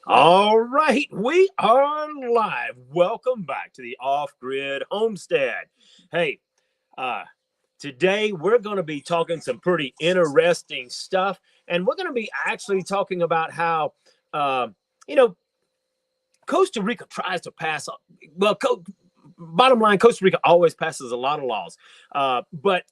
All right, we are live. Welcome back to the Off-Grid Homestead. Hey, uh, today we're going to be talking some pretty interesting stuff, and we're going to be actually talking about how, uh, you know, Costa Rica tries to pass. Well, bottom line, Costa Rica always passes a lot of laws, but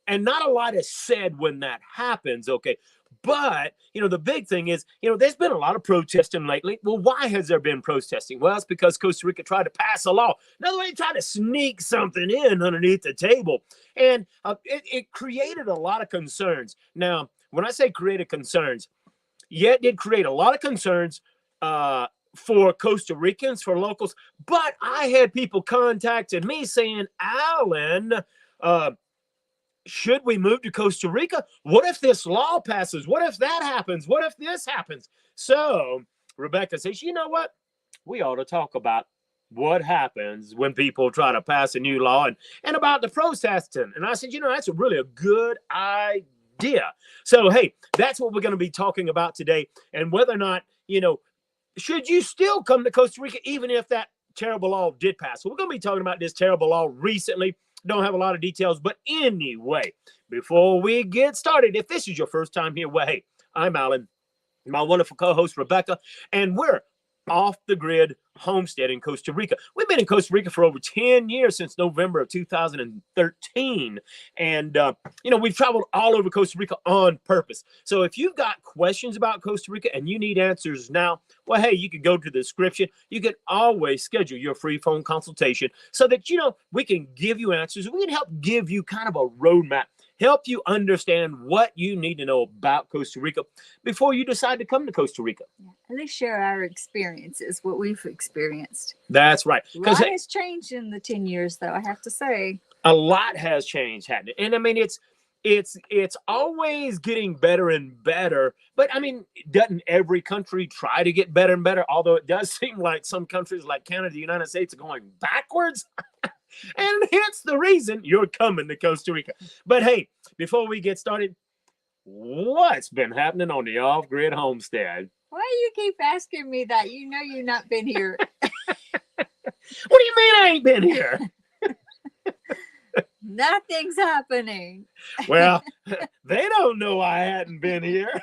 and not a lot is said when that happens. Okay. But, the big thing is, there's been a lot of protesting lately. Well, why has there been protesting? Well, it's because Costa Rica tried to pass a law. In other words, they tried to sneak something in underneath the table. And it created a lot of concerns. Now, when I say created concerns, yeah, it did create a lot of concerns for Costa Ricans, for locals. But I had people contacting me saying, Alan, should we move to Costa Rica? What if this law passes? What if that happens? What if this happens? So Rebecca says, you know what? We ought to talk about what happens when people try to pass a new law and about the protesting. And I said, that's really a good idea. So, hey, that's what we're going to be talking about today. And whether or not, should you still come to Costa Rica even if that terrible law did pass? So we're going to be talking about this terrible law recently. Don't have a lot of details, but anyway, before we get started, if this is your first time here, well, hey, I'm Alan, my wonderful co-host Rebecca, and we're Off the Grid Homestead in Costa Rica. We've been in Costa Rica for over 10 years, since November of 2013. And, we've traveled all over Costa Rica on purpose. So if you've got questions about Costa Rica and you need answers now, well, hey, you can go to the description. You can always schedule your free phone consultation so that, we can give you answers. We can help give you kind of a roadmap, help you understand what you need to know about Costa Rica before you decide to come to Costa Rica. At least share our experiences, what we've experienced. That's right. A lot has changed in the 10 years, though, I have to say. A lot has changed, hasn't it? And I mean, it's always getting better and better. But I mean, doesn't every country try to get better and better? Although it does seem like some countries like Canada, the United States, are going backwards. And hence the reason you're coming to Costa Rica. But hey, before we get started, what's been happening on the Off-Grid Homestead? Why do you keep asking me that? You know you've not been here. What do you mean I ain't been here? Nothing's happening. Well, they don't know I hadn't been here.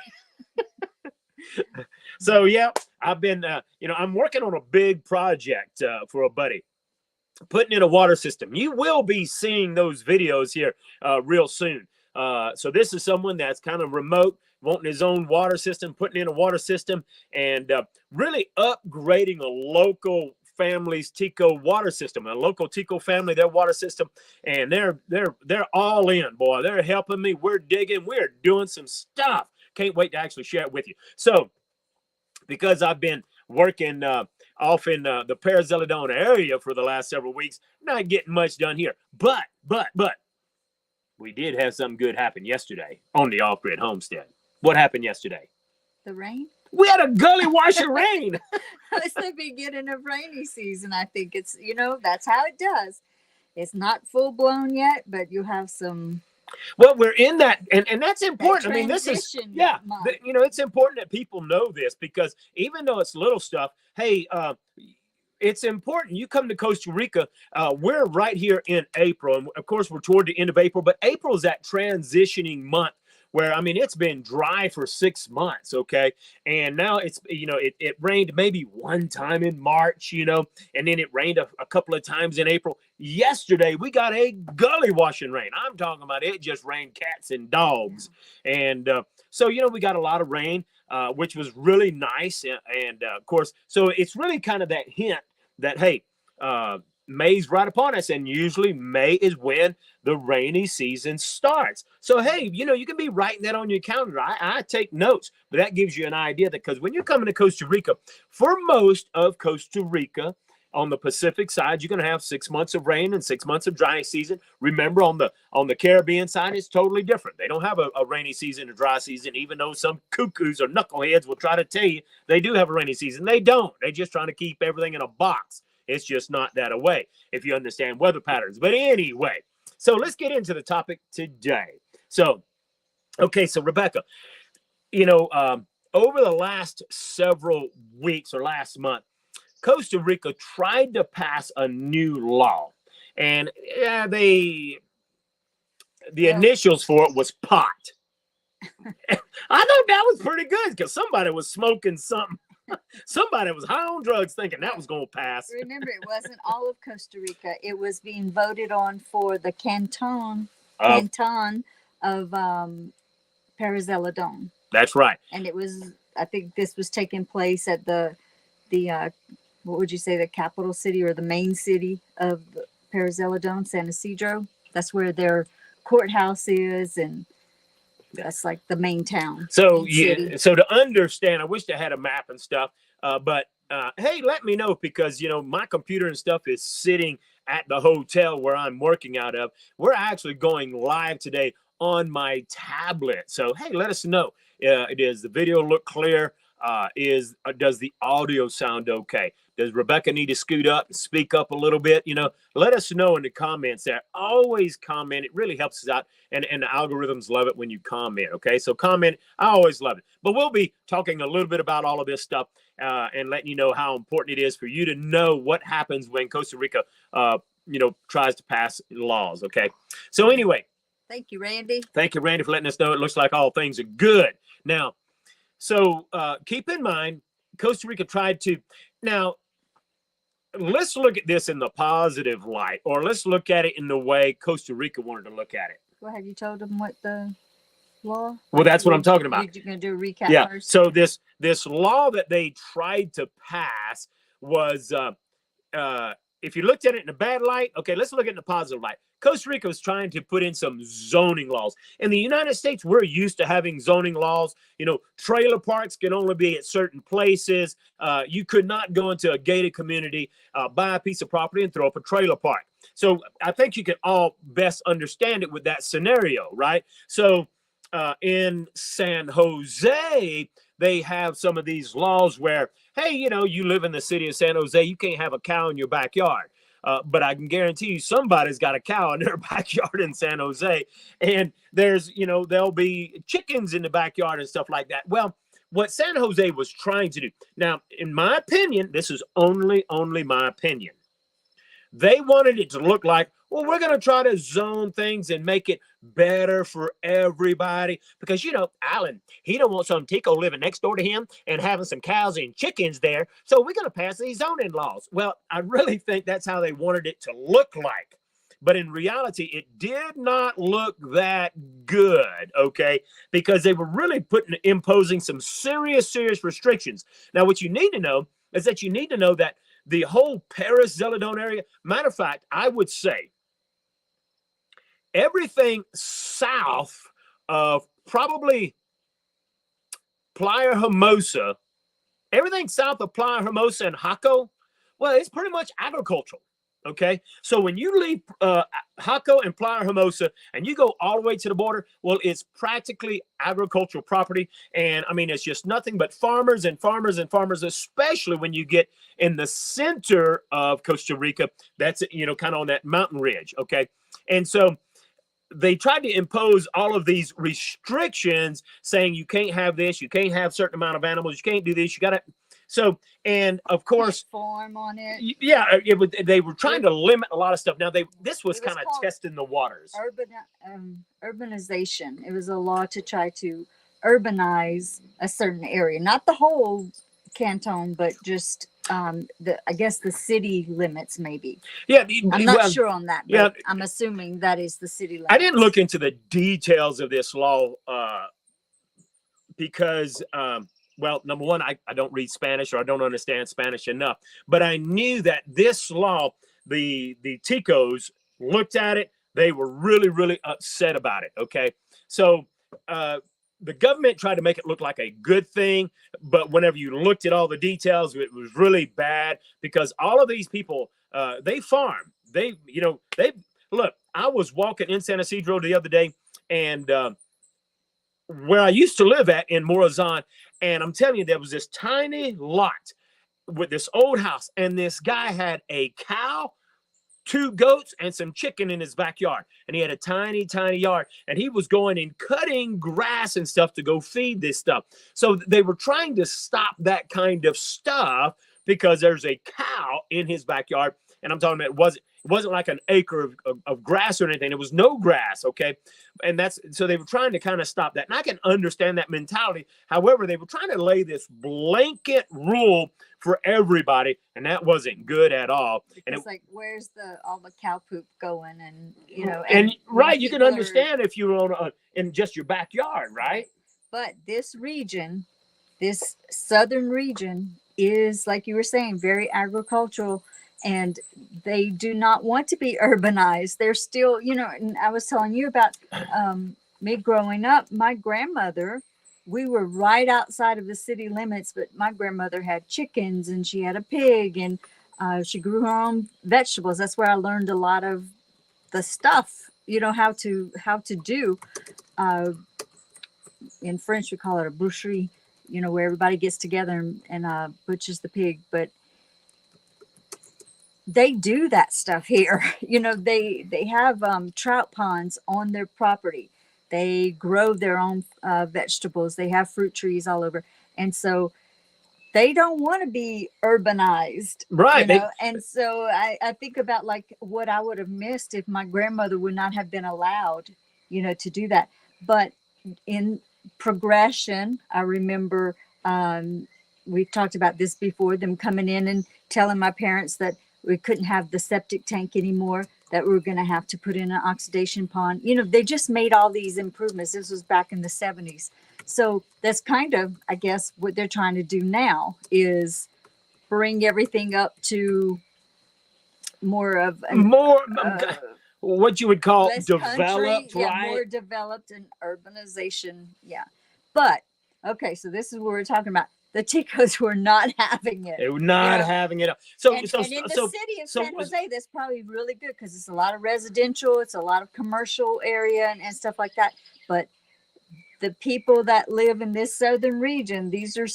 So, yeah, I've been, I'm working on a big project for a buddy, putting in a water system. You will be seeing those videos here real soon. So this is someone that's kind of remote, wanting his own water system, putting in a water system, and really upgrading a local family's Tico water system, a local Tico family, their water system, and they're all in, boy. They're helping me. We're digging. We're doing some stuff. Can't wait to actually share it with you. So, because I've been working off in the Parazeladona area for the last several weeks, not getting much done here. But we did have something good happen yesterday on the Off-Grid Homestead. What happened yesterday? The rain? We had a gully wash of rain. It's the beginning of rainy season. I think it's, that's how it does. It's not full blown yet, but you have some. Well, we're in that, and that's important. I mean, this is, month. It's important that people know this, because even though it's little stuff, hey, it's important. You come to Costa Rica, we're right here in April, and of course we're toward the end of April, but April is that transitioning month where, I mean, it's been dry for 6 months, okay? And now it's, it rained maybe one time in March, and then it rained a couple of times in April. Yesterday, we got a gully washing rain. I'm talking about it just rained cats and dogs. And so, we got a lot of rain, which was really nice. And of course, so it's really kind of that hint that, hey, May's right upon us, and usually May is when the rainy season starts. So, hey, you can be writing that on your calendar. I take notes, but that gives you an idea that, because when you're coming to Costa Rica, for most of Costa Rica, on the Pacific side, you're going to have 6 months of rain and 6 months of dry season. Remember, on the Caribbean side, it's totally different. They don't have a rainy season or dry season, even though some cuckoos or knuckleheads will try to tell you they do have a rainy season. They don't. They're just trying to keep everything in a box. It's just not that way, if you understand weather patterns. But anyway, so let's get into the topic today. So, okay, so Rebecca, over the last several weeks or last month, Costa Rica tried to pass a new law, and the Well, initials for it was pot. I thought that was pretty good because somebody was smoking something. Somebody was high on drugs thinking that was going to pass. remember, it wasn't all of Costa Rica. It was being voted on for the canton of Parazeladon. That's right. And it was, I think this was taking place at the what would you say, the capital city or the main city of Parazeladon, San Isidro. That's where their courthouse is, and that's like the main town. So main so to understand, I wish I had a map and stuff, but hey, let me know, because my computer and stuff is sitting at the hotel where I'm working out of. We're actually going live today on my tablet. So hey, let us know. Does the video look clear? Does the audio sound okay? Does Rebecca need to scoot up and speak up a little bit? Let us know in the comments there. Always comment. It really helps us out. And the algorithms love it when you comment. Okay. So comment. I always love it. But we'll be talking a little bit about all of this stuff and letting you know how important it is for you to know what happens when Costa Rica, tries to pass laws. Okay. So anyway. Thank you, Randy. Thank you, Randy, for letting us know. It looks like all things are good. Now, so keep in mind, Costa Rica tried to. Now, let's look at this in the positive light, or let's look at it in the way Costa Rica wanted to look at it. Go ahead. You told them what the law? Well, that's what I'm talking about. You're going to do a recap Yeah. first? So this law that they tried to pass was, if you looked at it in a bad light, okay, let's look at it in a positive light. Costa Rica was trying to put in some zoning laws. In the United States, we're used to having zoning laws. Trailer parks can only be at certain places. You could not go into a gated community, buy a piece of property and throw up a trailer park. So I think you can all best understand it with that scenario, right? So in San Jose, they have some of these laws where, hey, you live in the city of San Jose, you can't have a cow in your backyard. But I can guarantee you somebody's got a cow in their backyard in San Jose. And there's, there'll be chickens in the backyard and stuff like that. Well, what San Jose was trying to do, now, in my opinion, this is only my opinion. They wanted it to look like, well, we're going to try to zone things and make it better for everybody. Because, Alan, he don't want some Tico living next door to him and having some cows and chickens there. So we're going to pass these zoning laws. Well, I really think that's how they wanted it to look like. But in reality, it did not look that good, okay? Because they were really imposing some serious restrictions. Now, what you need to know is that you need to know that the whole Paris-Zeledon area, matter of fact, I would say everything south of probably Playa Hermosa, everything south of Playa Hermosa and Jaco, well, it's pretty much agricultural. Okay, so when you leave Jaco and Playa Hermosa and you go all the way to the border, well, it's practically agricultural property. And I mean, it's just nothing but farmers and farmers and farmers, especially when you get in the center of Costa Rica. That's, kind of on that mountain ridge. Okay, and so they tried to impose all of these restrictions saying you can't have this, you can't have a certain amount of animals, you can't do this, you got to. So, and of course, form on it. Yeah, they were trying to limit a lot of stuff. Now, this was kind of testing the waters. Urbanization. It was a law to try to urbanize a certain area, not the whole canton, but just I guess the city limits, maybe. Yeah, I'm not sure on that, but I'm assuming that is the city limits. I didn't look into the details of this law because. Well, number one, I don't read Spanish, or I don't understand Spanish enough. But I knew that this law, the Ticos looked at it. They were really, really upset about it. Okay. So the government tried to make it look like a good thing. But whenever you looked at all the details, it was really bad, because all of these people, they farm. They look, I was walking in San Isidro the other day, and where I used to live at in Morazan, and I'm telling you, there was this tiny lot with this old house, and this guy had a cow, 2 goats and some chicken in his backyard. And he had a tiny, tiny yard. And he was going and cutting grass and stuff to go feed this stuff. So they were trying to stop that kind of stuff because there's a cow in his backyard. And I'm talking about it wasn't like an acre of grass or anything. It was no grass, okay? And so they were trying to kind of stop that. And I can understand that mentality. However, they were trying to lay this blanket rule for everybody, and that wasn't good at all. And it's like, where's all the cow poop going? And, you know. And right, you can understand if you were in just your backyard, right? But this region, this southern region is, like you were saying, very agricultural. And they do not want to be urbanized. They're still, you know, and I was telling you about me growing up. My grandmother, we were right outside of the city limits, but my grandmother had chickens and she had a pig and she grew her own vegetables. That's where I learned a lot of the stuff, you know, how to do. In French, we call it a boucherie, you know, where everybody gets together and butchers the pig. But they do that stuff here. You know, they have trout ponds on their property. They grow their own vegetables. They have fruit trees all over. And so they don't want to be urbanized. Right. You know? And so I think about like what I would have missed if my grandmother would not have been allowed, you know, to do that. But in progression, I remember we've talked about this before, them coming in and telling my parents that we couldn't have the septic tank anymore, that we were going to have to put in an oxidation pond. You know, they just made all these improvements. This was back in the 70s. So that's kind of, I guess, what they're trying to do now is bring everything up to more of what you would call developed, country, right? Yeah, more developed and urbanization. Yeah. But, okay, so this is what we're talking about. The Ticos were not having it. They were not having it. So, and in the city of San Jose, that's probably really good because it's a lot of residential, it's a lot of commercial area and stuff like that. But the people that live in this southern region, these are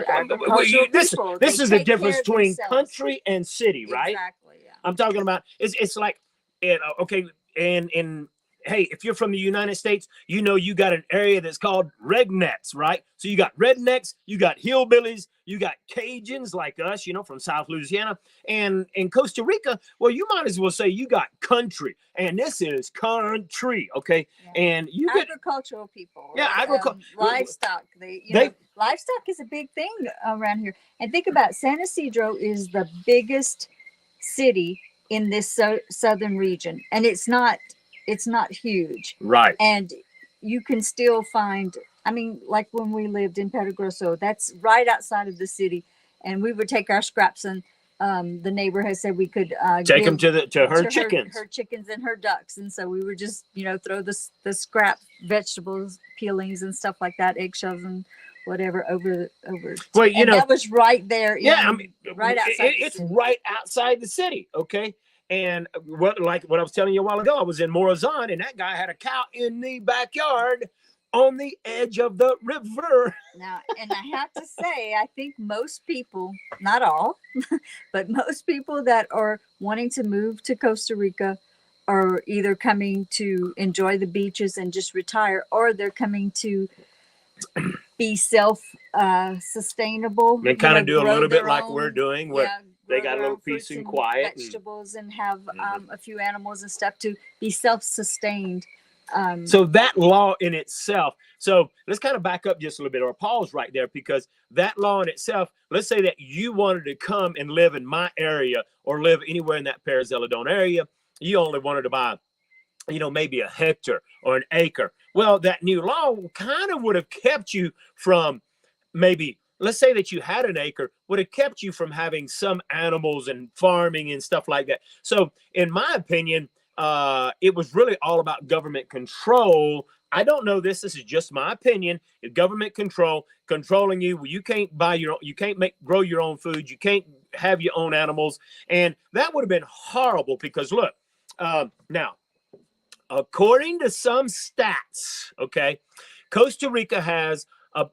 agricultural people. This is the difference between country and city, right? Exactly. Yeah. I'm talking about it's like, okay, and hey, if you're from the United States, you know you got an area that's called rednecks, right? So you got rednecks, you got hillbillies, you got Cajuns like us, you know, from South Louisiana. And in Costa Rica, well, you might as well say you got country. And this is country, okay? Yeah. And you get agricultural people. Yeah, agriculture. Livestock. Livestock is a big thing around here. And think about San Isidro is the biggest city in this southern region. And it's not huge. Right. And you can still find, I mean, like when we lived in Pedregoso, that's right outside of the city. And we would take our scraps and the neighbor has said we could take them to her chickens. Her chickens and her ducks. And so we would just, you know, throw the scrap vegetables, peelings and stuff like that, eggshells and whatever over. Well, you know, that was right there. Yeah, I mean, right outside. It's right outside the city. Okay. And like what I was telling you a while ago, I was in Morazan, and that guy had a cow in the backyard on the edge of the river. Now, and I have to say, I think most people, not all, but most people that are wanting to move to Costa Rica are either coming to enjoy the beaches and just retire, or they're coming to be self-sustainable. And kind of do a little bit like we're doing, where they got a little peace and quiet, vegetables, and have a few animals and stuff to be self-sustained. So that law in itself. So let's kind of back up just a little bit, or pause right there, because that law in itself. Let's say that you wanted to come and live in my area or live anywhere in that Perez Zeledón area. You only wanted to buy, you know, maybe a hectare or an acre. Well, that new law kind of would have kept you from maybe. Let's say that you had an acre, would have kept you from having some animals and farming and stuff like that. So in my opinion, it was really all about government control. I don't know this. This is just my opinion. If government controlling you, you can't you can't grow your own food. You can't have your own animals. And that would have been horrible because look, now, according to some stats, okay, Costa Rica has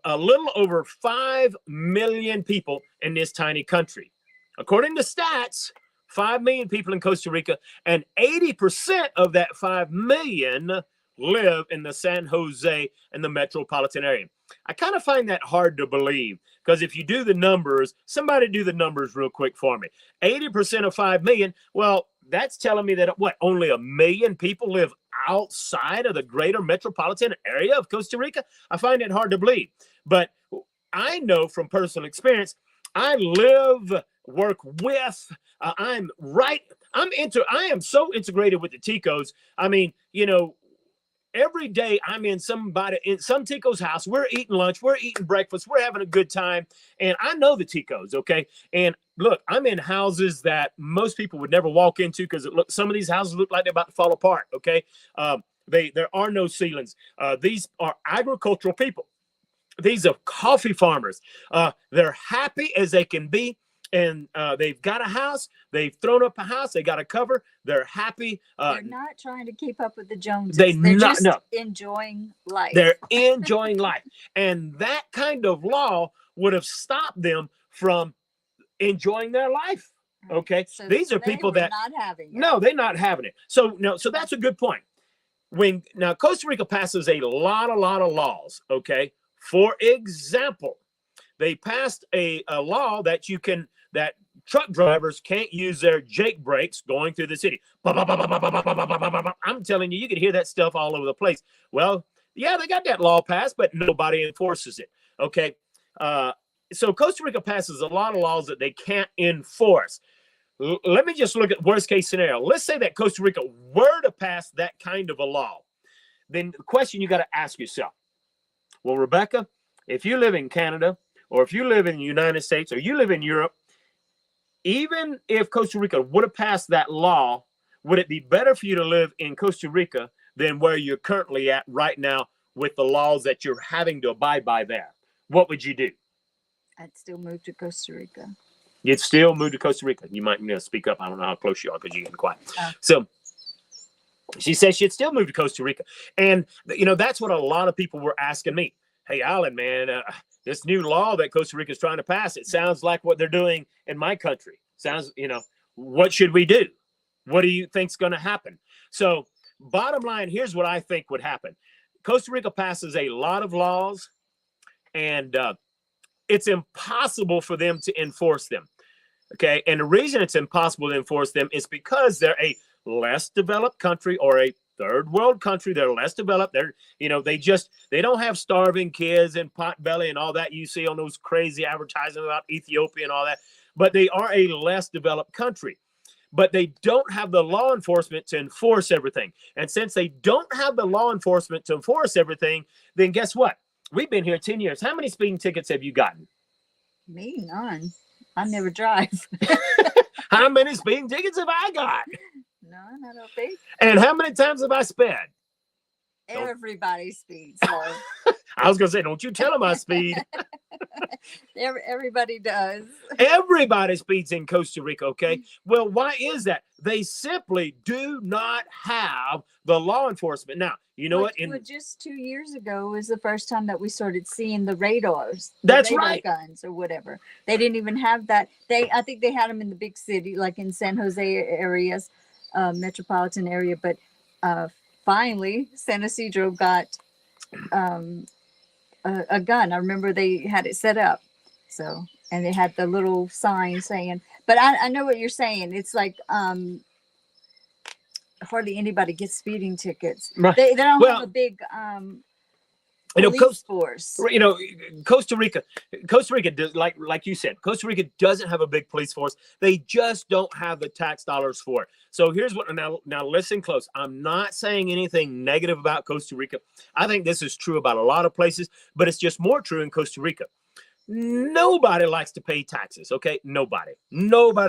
a little over 5 million people in this tiny country. According to stats, 5 million people in Costa Rica, and 80% of that 5 million live in the San Jose and the metropolitan area. I kind of find that hard to believe, because if you do the numbers, somebody do the numbers real quick for me. 80% of 5 million, well, that's telling me that what, only 1 million people live outside of the greater metropolitan area of Costa Rica? I find it hard to believe. But I know from personal experience, I live, work with, I am so integrated with the Ticos. I mean, you know, every day I'm in some Tico's house. We're eating lunch, we're eating breakfast, we're having a good time. And I know the Ticos, okay? And look, I'm in houses that most people would never walk into, because some of these houses look like they're about to fall apart, okay? There are no ceilings. These are agricultural people. These are coffee farmers. They're happy as they can be. And they've got a house. They've thrown up a house. They got a cover. They're happy. They're not trying to keep up with the Joneses. They're just no. enjoying life. They're enjoying life. And that kind of law would have stopped them from enjoying their life. Okay. So these are people that not having it. No, they're not having it. So that's a good point. Now Costa Rica passes a lot of laws. Okay. For example, they passed a law that truck drivers can't use their Jake brakes going through the city. I'm telling you, you can hear that stuff all over the place. Well, yeah, they got that law passed, but nobody enforces it. Okay. So Costa Rica passes a lot of laws that they can't enforce. Let me just look at worst case scenario. Let's say that Costa Rica were to pass that kind of a law. Then the question you got to ask yourself, well, Rebecca, if you live in Canada, or if you live in the United States, or you live in Europe, even if Costa Rica would have passed that law, would it be better for you to live in Costa Rica than where you're currently at right now with the laws that you're having to abide by there? What would you do? I'd still move to Costa Rica. You'd still move to Costa Rica. You might speak up. I don't know how close you are because you're getting quiet. So she says she'd still move to Costa Rica. And, that's what a lot of people were asking me. Hey, Alan, man, this new law that Costa Rica is trying to pass, it sounds like what they're doing in my country. Sounds, what should we do? What do you think's going to happen? So bottom line, here's what I think would happen. Costa Rica passes a lot of laws, and it's impossible for them to enforce them. Okay. And the reason it's impossible to enforce them is because they're a less developed country, or a third world country. They're less developed. They don't have starving kids and pot belly and all that you see on those crazy advertisements about Ethiopia and all that. But they are a less developed country. But they don't have the law enforcement to enforce everything. And since they don't have the law enforcement to enforce everything, then guess what? We've been here 10 years. How many speeding tickets have you gotten? Me, none. I never drive. How many speeding tickets have I got? None, I don't think. And how many times have I sped? Everybody speeds. So. I was going to say, don't you tell them I speed. Everybody does. Everybody speeds in Costa Rica, okay? Well, why is that? They simply do not have the law enforcement. Now, you know what? Just 2 years ago was the first time that we started seeing the radars. That's radar right. Guns or whatever. They didn't even have that. I think they had them in the big city, like in San Jose areas, metropolitan area. But finally, San Isidro got a gun. I remember they had it set up. So, and they had the little sign saying, but I know what you're saying. It's like, hardly anybody gets speeding tickets. Right. They don't have a big police force. Costa Rica does, like you said, Costa Rica doesn't have a big police force. They just don't have the tax dollars for it. So here's what, now listen close. I'm not saying anything negative about Costa Rica. I think this is true about a lot of places, but it's just more true in Costa Rica. Nobody likes to pay taxes, okay? Nobody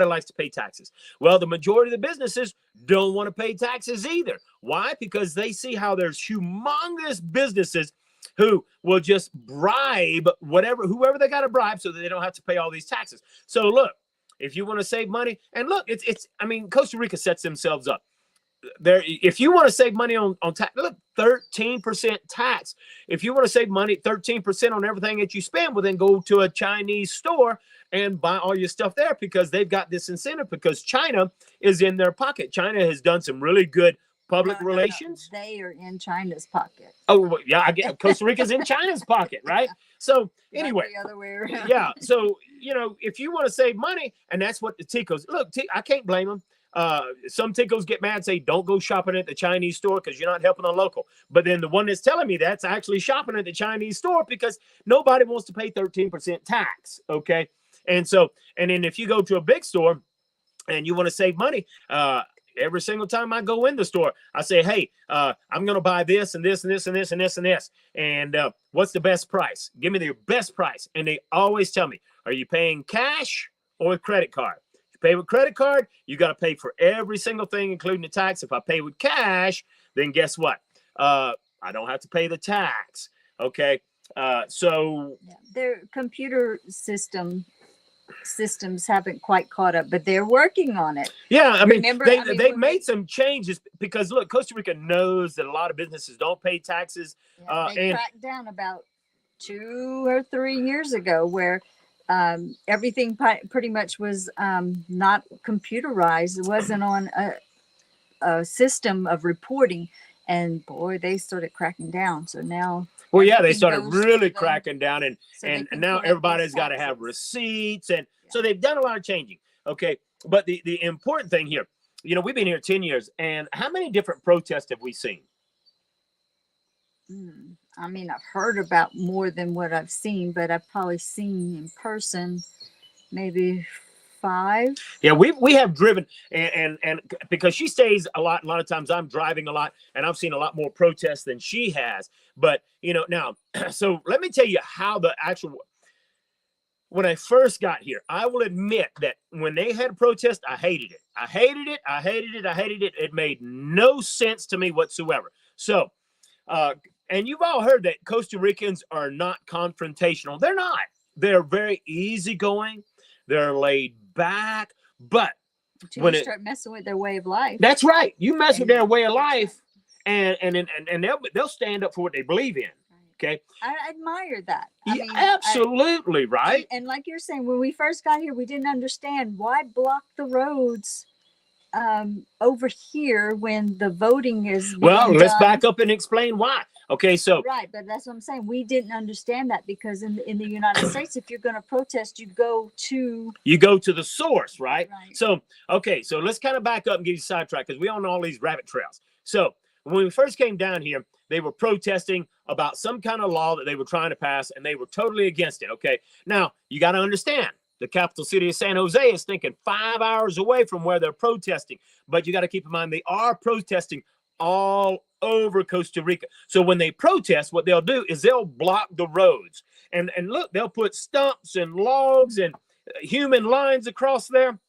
likes to pay taxes. Well, the majority of the businesses don't want to pay taxes either. Why? Because they see how there's humongous businesses who will just bribe whoever they got to bribe so that they don't have to pay all these taxes. So look, if you want to save money, and look, Costa Rica sets themselves up. there, if you want to save money on tax, look, 13% tax. If you want to save money, 13% on everything that you spend, well, then go to a Chinese store and buy all your stuff there, because they've got this incentive, because China is in their pocket. China has done some really good public relations. No. They are in China's pocket. Oh, yeah, I get Costa Rica's in China's pocket, right? So anyway, the other way around. yeah. So, if you want to save money, and that's what the Ticos, look, I can't blame them. Some Ticos get mad and say, don't go shopping at the Chinese store because you're not helping the local. But then the one that's telling me that's actually shopping at the Chinese store because nobody wants to pay 13% tax. Okay. And then if you go to a big store and you want to save money, every single time I go in the store, I say, hey, I'm going to buy this and this and this and this and this and this. And what's the best price? Give me the best price. And they always tell me, are you paying cash or with credit card? If you pay with credit card, you got to pay for every single thing, including the tax. If I pay with cash, then guess what? I don't have to pay the tax. Okay. So their computer systems haven't quite caught up, but they're working on it. Yeah, I mean, they made some changes because, look, Costa Rica knows that a lot of businesses don't pay taxes. They cracked down about 2 or 3 years ago, where everything pretty much was not computerized. It wasn't on a system of reporting, and boy, they started cracking down. So now, well, yeah, they started really cracking down, and now everybody's got to have receipts, and so they've done a lot of changing. Okay, but the important thing here, we've been here 10 years, and how many different protests have we seen? I mean, I've heard about more than what I've seen, but I've probably seen in person maybe 5. Yeah, we have driven, and because she stays a lot of times I'm driving a lot, and I've seen a lot more protests than she has. But now, so let me tell you how when I first got here, I will admit that when they had a protest, I hated it. I hated it. It made no sense to me whatsoever. So, and you've all heard that Costa Ricans are not confrontational. They're not. They're very easygoing. They're laid back. But when you start messing with their way of life, that's right. You mess with their way of life, and they'll stand up for what they believe in. Okay, I admire that. Absolutely right. And like you're saying, when we first got here, we didn't understand why block the roads over here when the voting is. Well, let's back up and explain why. Okay, so right, but that's what I'm saying. We didn't understand that because in the United States, if you're going to protest, you go to the source, right? So so let's kind of back up and get you sidetracked because we all know all these rabbit trails. So when we first came down here, they were protesting about some kind of law that they were trying to pass, and they were totally against it. Okay, now you got to understand, the capital city of San Jose is thinking 5 hours away from where they're protesting, but you got to keep in mind they are protesting all over Costa Rica. So when they protest, what they'll do is they'll block the roads, and look, they'll put stumps and logs and human lines across there.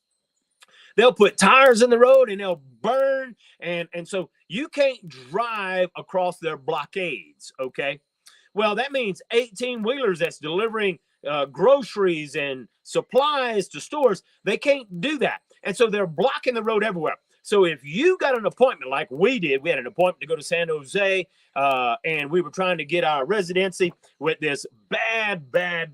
They'll put tires in the road and they'll burn, and so you can't drive across their blockades. Okay, well, that means 18-wheelers that's delivering groceries and supplies to stores, they can't do that, and so they're blocking the road everywhere. So if you got an appointment like we did, we had an appointment to go to San Jose, and we were trying to get our residency with this bad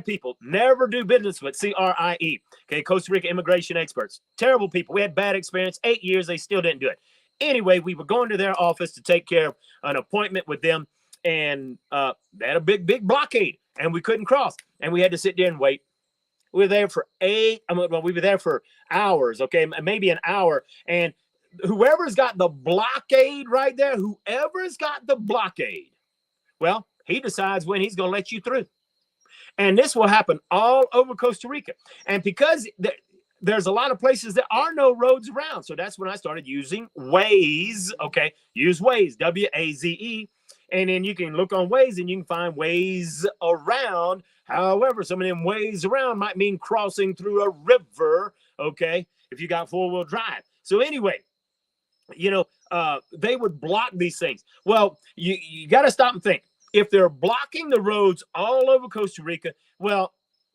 people. Never do business with CRIE. Okay, Costa Rica immigration experts. Terrible people. We had bad experience. 8 years, they still didn't do it. Anyway, we were going to their office to take care of an appointment with them, and they had a big blockade, and we couldn't cross, and we had to sit there and wait. We were there for we were there for hours, okay, maybe an hour. And whoever's got the blockade right there, well, he decides when he's going to let you through. And this will happen all over Costa Rica. And because there's a lot of places that are no roads around. So that's when I started using Waze, okay? Use Waze, W-A-Z-E. And then you can look on Waze and you can find ways around. However, some of them ways around might mean crossing through a river, okay, if you got four-wheel drive. So anyway, they would block these things. Well, you got to stop and think. If they're blocking the roads all over Costa Rica, well,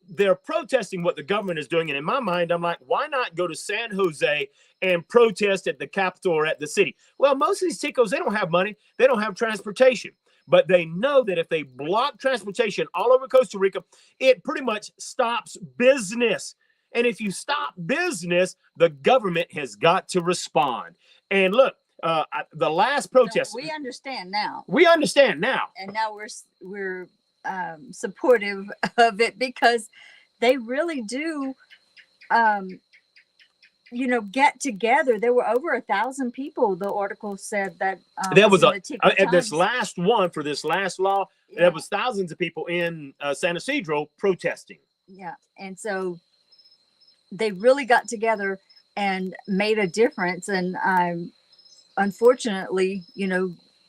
they're protesting what the government is doing. And in my mind, I'm like, why not go to San Jose and protest at the Capitol or at the city? Well, most of these ticos, they don't have money. They don't have transportation. But they know that if they block transportation all over Costa Rica, it pretty much stops business. And if you stop business, the government has got to respond. And look, the last protest. We understand now. We understand now. And now we're supportive of it because they really do, get together. There were over 1,000 people. The article said that there was at this last one for this last law. Yeah. There was thousands of people in San Isidro protesting. Yeah, and so they really got together and made a difference. And unfortunately,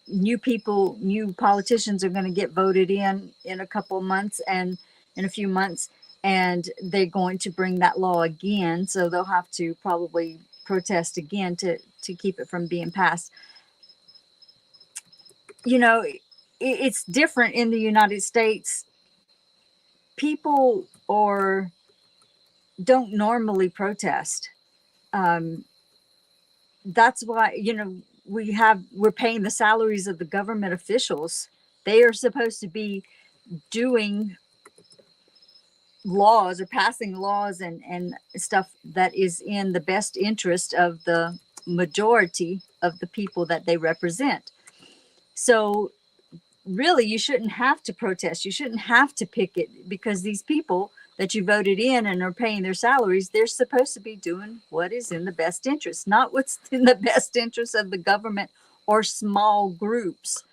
new politicians are going to get voted in a couple months and in a few months, and they're going to bring that law again. So they'll have to probably protest again to keep it from being passed. It's different in the United States. People don't normally protest. That's why, we're paying the salaries of the government officials. They are supposed to be doing laws or passing laws and stuff that is in the best interest of the majority of the people that they represent. So really, you shouldn't have to protest. You shouldn't have to picket, because these people that you voted in and are paying their salaries, they're supposed to be doing what is in the best interest, not what's in the best interest of the government or small groups.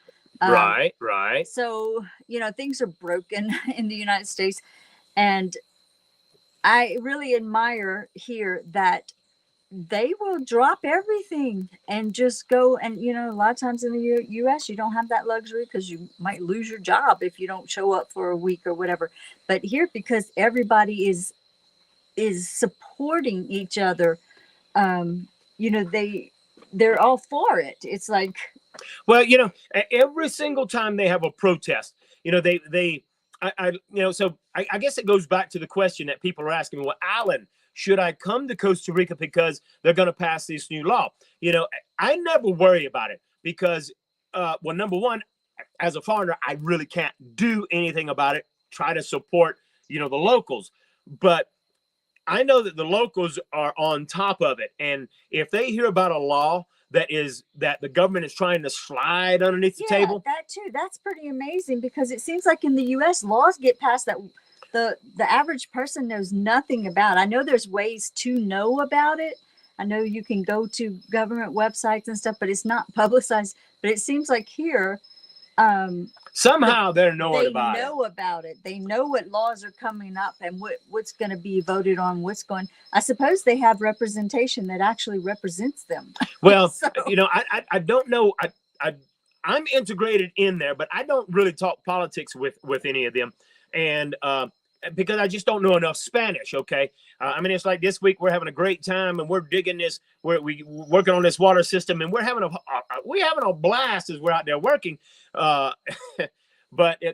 Right. So, things are broken in the United States. And I really admire here that they will drop everything and just go. And, a lot of times in the U.S., you don't have that luxury because you might lose your job if you don't show up for a week or whatever. But here, because everybody is supporting each other, they're all for it. It's like, well, every single time they have a protest, I guess it goes back to the question that people are asking me. Well, Alan, should I come to Costa Rica because they're going to pass this new law? I never worry about it because, number one, as a foreigner, I really can't do anything about it. Try to support, the locals. But I know that the locals are on top of it. And if they hear about a law that the government is trying to slide underneath the table. That too. That's pretty amazing, because it seems like in the U.S. laws get passed that the average person knows nothing about. I know there's ways to know about it. I know you can go to government websites and stuff, but it's not publicized. But it seems like here, somehow they know about it. They know what laws are coming up and what's going to be voted on. I suppose they have representation that actually represents them. Well, so. I don't know. I'm integrated in there, but I don't really talk politics with any of them. And because I just don't know enough Spanish. Okay. It's like this week we're having a great time and we're digging this, we're working on this water system, and we're having a blast as we're out there working. But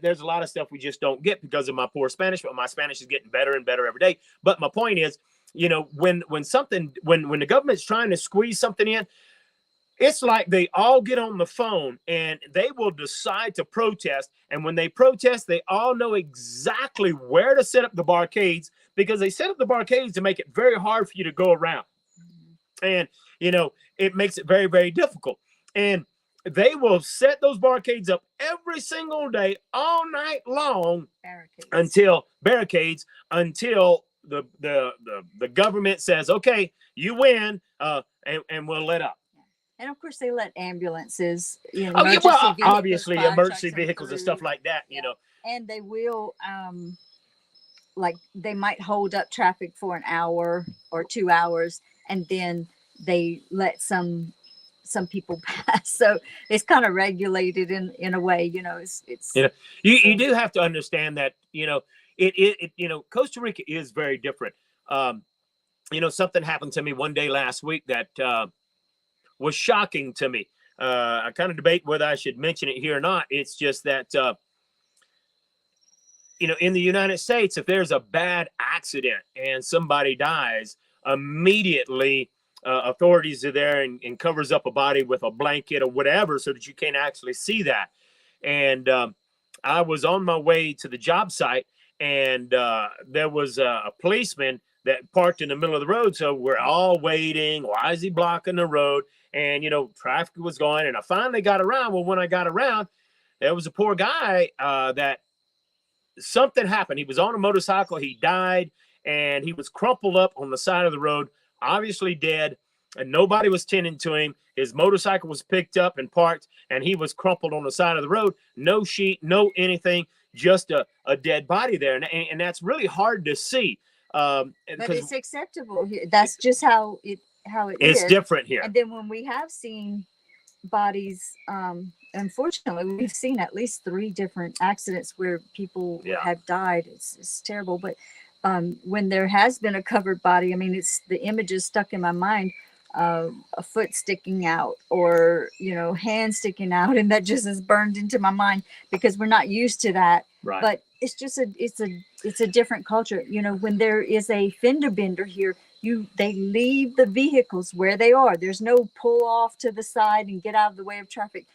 there's a lot of stuff we just don't get because of my poor Spanish, but my Spanish is getting better and better every day. But my point is, when the government's trying to squeeze something in, it's like they all get on the phone and they will decide to protest. And when they protest, they all know exactly where to set up the barricades, because they set up the barricades to make it very hard for you to go around. And, it makes it very, very difficult. And they will set those barricades up every single day, all night long, until the government says, okay, you win, and we'll let up. And of course, they let ambulances, obviously emergency vehicles and stuff like that, And they will, they might hold up traffic for an hour or 2 hours, and then they let some people pass. So it's kind of regulated in a way, it's you do have to understand that, Costa Rica is very different. Something happened to me one day last week that, was shocking to me. I kind of debate whether I should mention it here or not. It's just that, in the United States, if there's a bad accident and somebody dies, immediately authorities are there and covers up a body with a blanket or whatever so that you can't actually see that. And I was on my way to the job site, and there was a policeman that parked in the middle of the road. So we're all waiting. Why is he blocking the road? And, traffic was going. And I finally got around. Well, when I got around, there was a poor guy that something happened. He was on a motorcycle. He died, and he was crumpled up on the side of the road, obviously dead, and nobody was tending to him. His motorcycle was picked up and parked, and he was crumpled on the side of the road. No sheet, no anything, just a dead body there. And that's really hard to see. But it's acceptable here. That's just how it it's is. Different here. And then when we have seen bodies, unfortunately, we've seen at least 3 different accidents where people have died. It's terrible. But when there has been a covered body, I mean, it's the images stuck in my mind. A foot sticking out, or hand sticking out, and that just is burned into my mind because we're not used to that. Right. But it's just it's a different culture. When there is a fender bender here, they leave the vehicles where they are. There's no pull off to the side and get out of the way of traffic.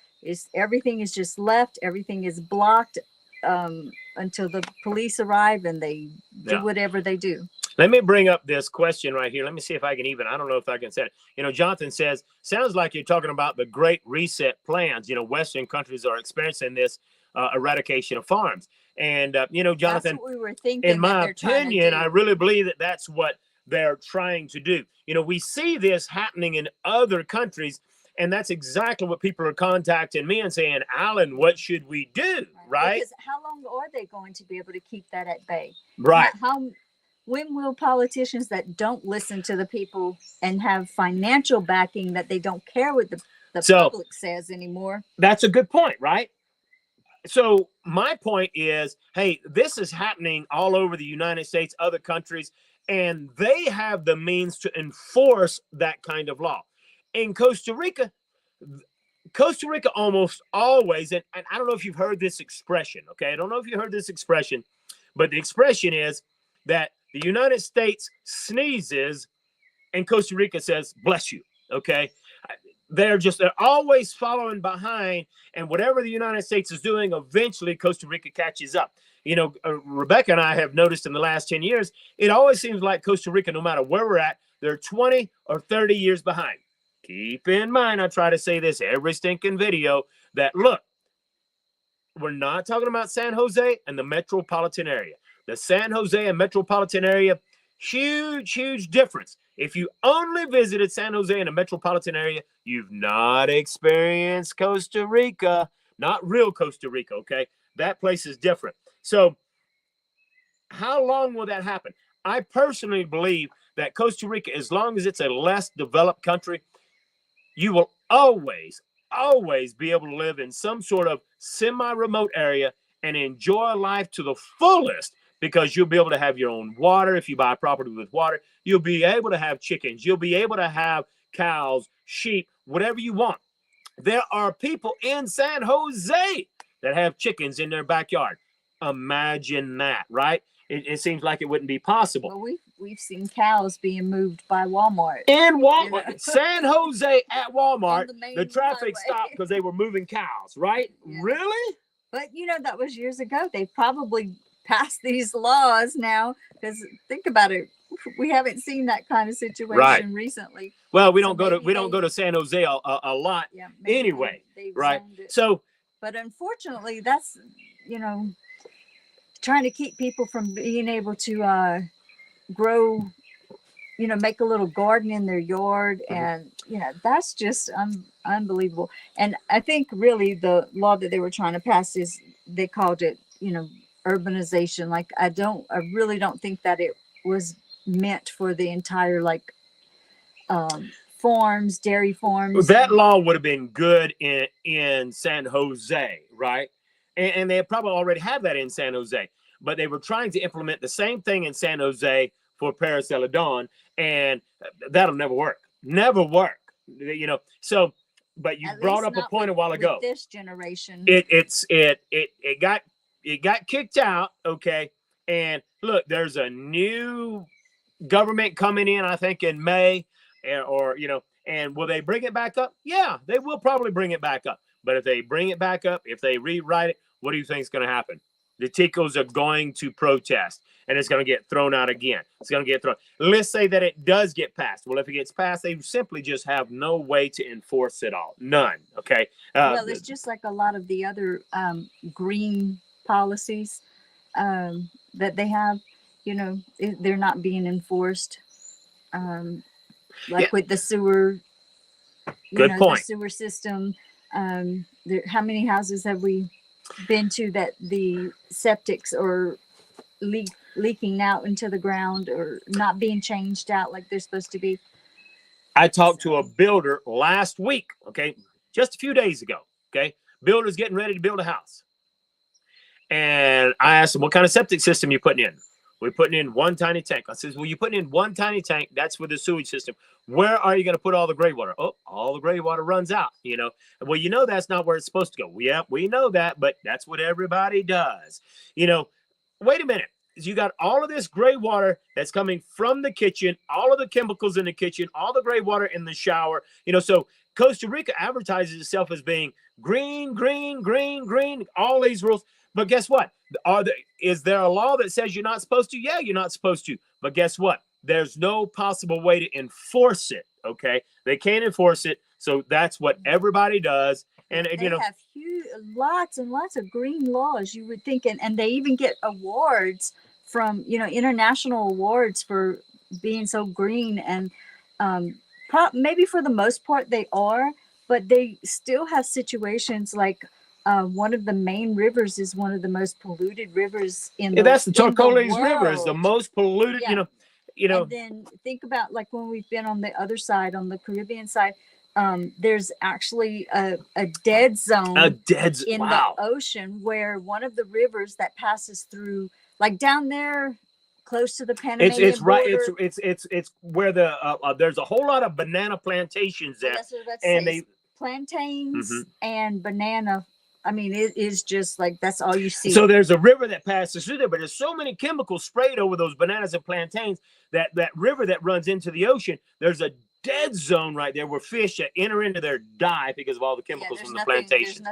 Everything is just left. Everything is blocked until the police arrive and they do whatever they do. Let me bring up this question right here. Let me see if I can I don't know if I can say it. Jonathan says, sounds like you're talking about the Great Reset plans. Western countries are experiencing this eradication of farms. And, Jonathan, that's what we were thinking. In my opinion, I really believe that that's what they're trying to do. We see this happening in other countries, and that's exactly what people are contacting me and saying, Alan, what should we do? Right? Because how long are they going to be able to keep that at bay? Right. When will politicians that don't listen to the people and have financial backing that they don't care what the public says anymore? That's a good point, right? So my point is, hey, this is happening all over the United States, other countries, and they have the means to enforce that kind of law. In Costa Rica almost always, and I don't know if you've heard this expression, okay? I don't know if you heard this expression, but the expression is that the United States sneezes and Costa Rica says, bless you, okay? They're always following behind, and whatever the United States is doing, eventually Costa Rica catches up. Rebecca and I have noticed in the last 10 years, it always seems like Costa Rica, no matter where we're at, they're 20 or 30 years behind. Keep in mind, I try to say this every stinking video, that look, we're not talking about San Jose and the metropolitan area. The San Jose and metropolitan area, huge difference. If you only visited San Jose and the metropolitan area, you've not experienced Costa Rica, not real Costa Rica, okay? That place is different. So how long will that happen? I personally believe that Costa Rica, as long as it's a less developed country, you will always be able to live in some sort of semi-remote area and enjoy life to the fullest, because you'll be able to have your own water. If you buy property with water, you'll be able to have chickens. You'll be able to have cows, sheep, whatever you want. There are people in San Jose that have chickens in their backyard. Imagine that, right? It seems like it wouldn't be possible. Well, we've seen cows being moved by Walmart. In Walmart, San Jose at Walmart, the traffic stopped because they were moving cows, right? Yeah. Really? But that was years ago. They probably passed these laws now, because think about it, we haven't seen that kind of situation recently. Well, we don't go to San Jose a lot anyway, right? So, but unfortunately, that's trying to keep people from being able to grow, make a little garden in their yard, and that's just unbelievable. And I think really the law that they were trying to pass is, they called it urbanization. Like, I really don't think that it was meant for the entire farms, dairy farms. That law would have been good in San Jose, right? And they probably already have that in San Jose, but they were trying to implement the same thing in San Jose for Paris Celadon, and that'll never work. So, but you brought up a point a while ago. This generation, it it got kicked out. Okay. And look, there's a new government coming in, I think in May, or, and will they bring it back up? Yeah, they will probably bring it back up. But if they bring it back up, if they rewrite it, what do you think is going to happen? The Ticos are going to protest, and it's going to get thrown out again. It's going to get thrown. Let's say that it does get passed. Well, if it gets passed, they simply just have no way to enforce it all. None. Okay. Well, it's just like a lot of the other green policies that they have. They're not being enforced. With the sewer. Good point. The sewer system. How many houses have we been to that the septics are leaking out into the ground or not being changed out like they're supposed to be? I talked to a builder last week, okay, just a few days ago, okay? Builder's getting ready to build a house. And I asked him, what kind of septic system you putting in? We're putting in one tiny tank. I says, well, you're putting in one tiny tank. That's for the sewage system. Where are you going to put all the gray water? Oh, all the gray water runs out, Well, that's not where it's supposed to go. Yeah, we know that, but that's what everybody does. Wait a minute. You got all of this gray water that's coming from the kitchen, all of the chemicals in the kitchen, all the gray water in the shower. So Costa Rica advertises itself as being green, green, green, green, all these rules. But guess what? Is there a law that says you're not supposed to? Yeah, you're not supposed to. But guess what? There's no possible way to enforce it. Okay, they can't enforce it, so that's what everybody does. And they have lots and lots of green laws. You would think, and they even get awards from international awards for being so green. And maybe for the most part they are, but they still have situations like. One of the main rivers is one of the most polluted rivers in the world. That's the Turcoles River is the most polluted, And then think about like when we've been on the other side, on the Caribbean side, there's actually a dead zone in the ocean where one of the rivers that passes through, like down there close to the Panamanian it's right border. It's where there's a whole lot of banana plantations there. And plantains and banana. I mean, it is just like that's all you see. So there's a river that passes through there, but there's so many chemicals sprayed over those bananas and plantains that river that runs into the ocean, there's a dead zone right there where fish that enter into there die because of all the chemicals from the plantation.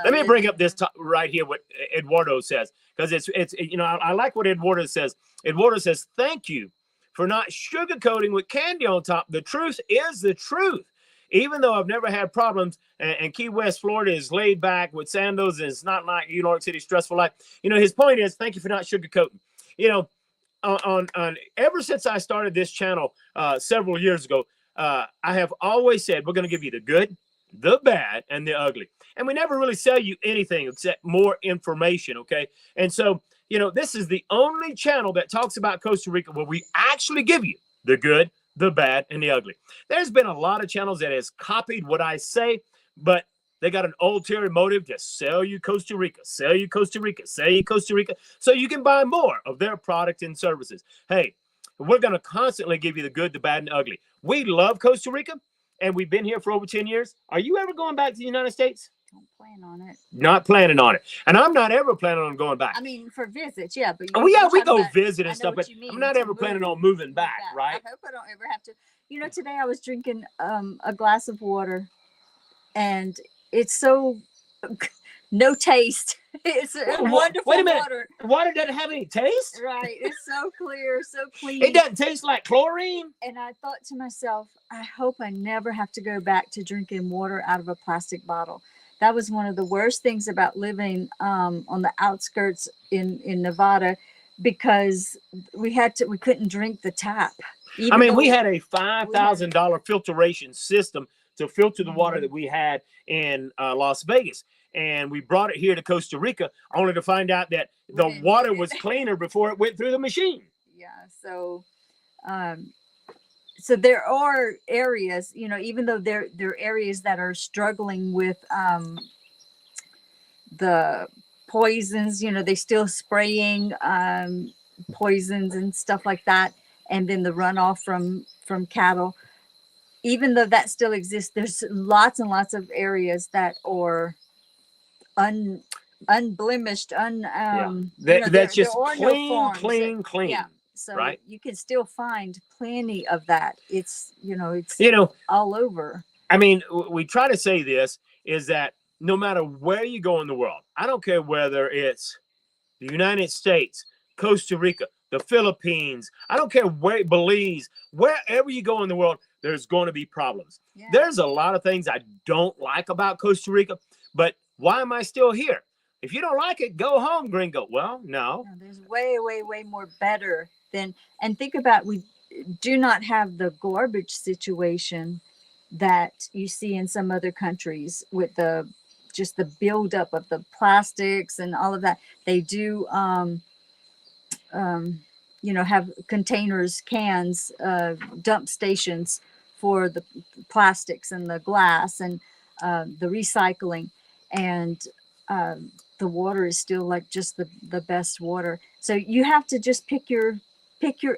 Let me bring up this right here, what Eduardo says, because it's I like what Eduardo says. Eduardo says, thank you for not sugarcoating with candy on top. The truth is the truth. Even though I've never had problems, and Key West, Florida is laid back with Sandos, and it's not like New York City stressful life. His point is, thank you for not sugarcoating. On ever since I started this channel several years ago, I have always said we're going to give you the good, the bad, and the ugly, and we never really sell you anything except more information. Okay, and so this is the only channel that talks about Costa Rica where we actually give you the good, the bad, and the ugly. There's been a lot of channels that has copied what I say, but they got an ulterior motive to sell you Costa Rica, sell you Costa Rica, sell you Costa Rica, so you can buy more of their product and services. Hey, we're going to constantly give you the good, the bad, and the ugly. We love Costa Rica, and we've been here for over 10 years. Are you ever going back to the United States? Don't plan on it. Not planning on it. And I'm not ever planning on going back. I mean, for visits, yeah. But we go visit and stuff, but I'm not ever planning on moving back, right? I hope I don't ever have to. Today I was drinking a glass of water, and it's so no taste. It's wonderful wait a minute. water. Water doesn't have any taste? Right. It's so clear, so clean. It doesn't taste like chlorine? And I thought to myself, I hope I never have to go back to drinking water out of a plastic bottle. That was one of the worst things about living on the outskirts in Nevada, because we couldn't drink the tap. We had a $5,000 filtration system to filter the water that we had in Las Vegas. And we brought it here to Costa Rica only to find out that the water was cleaner before it went through the machine. Yeah. So there are areas, even though there are areas that are struggling with the poisons, they still spraying poisons and stuff like that. And then the runoff from cattle, even though that still exists, there's lots and lots of areas that are unblemished, Yeah. there That's just are no clean, farms. clean. Yeah. So Right. you can still find plenty of that. It's, it's You know, all over. I mean, we try to say this is that no matter where you go in the world, I don't care whether it's the United States, Costa Rica, the Philippines, I don't care where, Belize, wherever you go in the world, there's going to be problems. Yeah. There's a lot of things I don't like about Costa Rica, but why am I still here? If you don't like it, go home, gringo. Well, no. No, there's way, way, way more better than, and think about, we do not have the garbage situation that you see in some other countries with the just the buildup of the plastics and all of that. They do have containers, cans, dump stations for the plastics and the glass and the recycling, and the water is still like just the best water. So you have to just pick your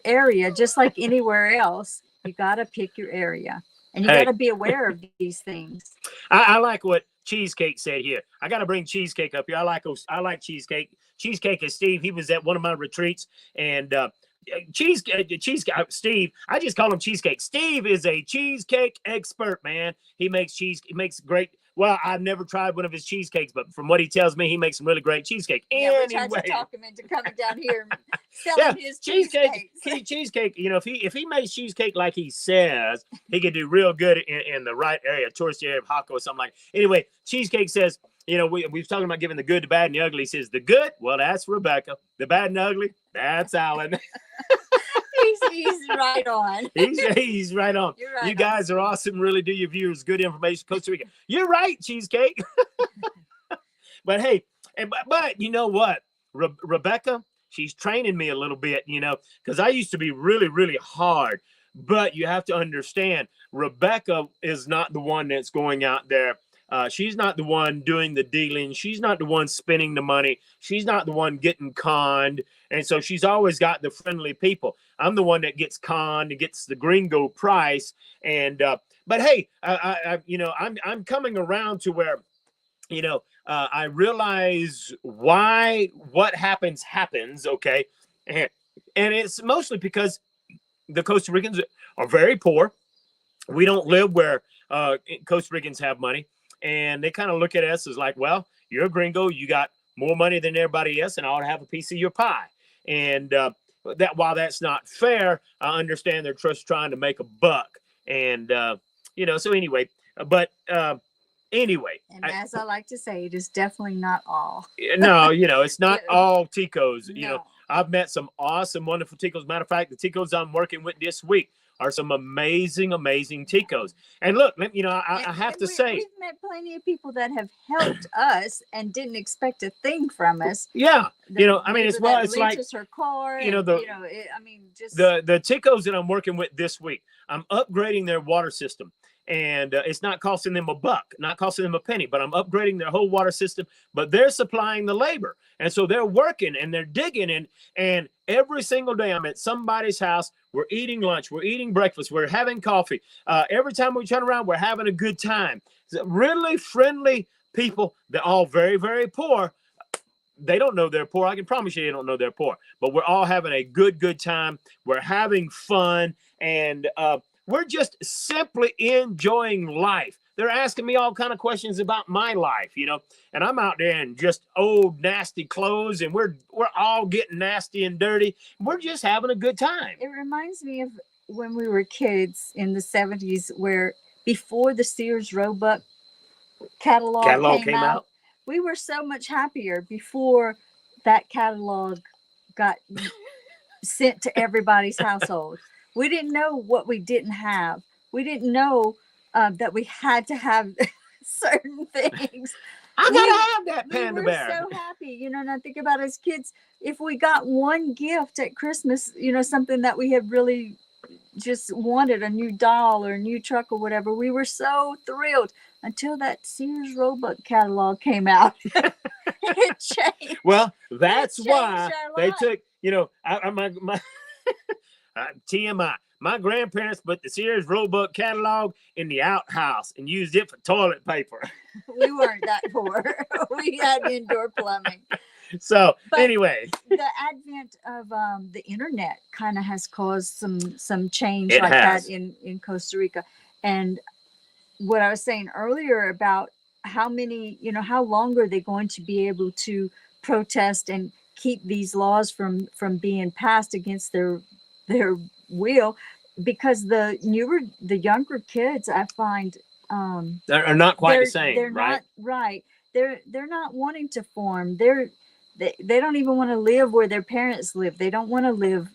area, just like anywhere else. You got to pick your area, and you got to be aware of these things. I like what Cheesecake said here. I got to bring Cheesecake up here. I like Cheesecake. Cheesecake is Steve. He was at one of my retreats, and cheesecake Steve, I just call him Cheesecake. Steve is a cheesecake expert, man. He makes great. Well, I've never tried one of his cheesecakes, but from what he tells me, he makes some really great cheesecake. Yeah, we tried to talk him into coming down here and selling his cheesecake. Cheesecake, if he makes cheesecake like he says, he could do real good in the right area, tourist area of Hako or something like that. Anyway, Cheesecake says, we were talking about giving the good, the bad, and the ugly. He says, the good, well, that's Rebecca. The bad and ugly, that's Alan. He's right on. He's right on. You're right. You guys are awesome. Really do your viewers good information. Costa Rica. You're right, Cheesecake. But hey, but you know what? Rebecca, she's training me a little bit, because I used to be really, really hard. But you have to understand, Rebecca is not the one that's going out there. She's not the one doing the dealing. She's not the one spending the money. She's not the one getting conned. And so she's always got the friendly people. I'm the one that gets conned and gets the gringo price. And but hey, I'm coming around to where, I realize why what happens. Okay, and it's mostly because the Costa Ricans are very poor. We don't live where Costa Ricans have money. And they kind of look at us as like, well, you're a gringo, you got more money than everybody else, and I ought to have a piece of your pie. And that while that's not fair, I understand they're just trying to make a buck. And so anyway, but anyway. And as I like to say, it is definitely not all. No, it's not all Ticos. No. I've met some awesome, wonderful Ticos. Matter of fact, the Ticos I'm working with this week are some amazing, amazing Ticos. And look, I have to say, we've met plenty of people that have helped us and didn't expect a thing from us. Yeah, it's like her car. The Ticos that I'm working with this week, I'm upgrading their water system. And it's not costing them a buck, not costing them a penny, but I'm upgrading their whole water system. But they're supplying the labor. And so they're working and they're digging. And every single day I'm at somebody's house. We're eating lunch. We're eating breakfast. We're having coffee. Every time we turn around, we're having a good time. Really friendly people. They're all very, very poor. They don't know they're poor. I can promise you they don't know they're poor. But we're all having a good time. We're having fun. And we're just simply enjoying life. They're asking me all kind of questions about my life, and I'm out there in just old, nasty clothes, and we're all getting nasty and dirty. We're just having a good time. It reminds me of when we were kids in the 70s, where before the Sears Roebuck catalog came out, we were so much happier before that catalog got sent to everybody's household. We didn't know what we didn't have. We didn't know that we had to have certain things. I gotta have that panda bear. We were so happy, and I think about as kids, if we got one gift at Christmas, something that we had really just wanted, a new doll or a new truck or whatever, we were so thrilled until that Sears Roebuck catalog came out. It changed. Well, that's why they took, TMI. My grandparents put the Sears Roebuck catalog in the outhouse and used it for toilet paper. We weren't that poor. We had indoor plumbing. So But anyway, the advent of the internet kind of has caused some change It like has. that in Costa Rica. And what I was saying earlier about how many, how long are they going to be able to protest and keep these laws from being passed against their will? Because the younger kids, I find, they're not quite the they're same, right? not right. They're not wanting to form. They don't even want to live where their parents live. They don't want to live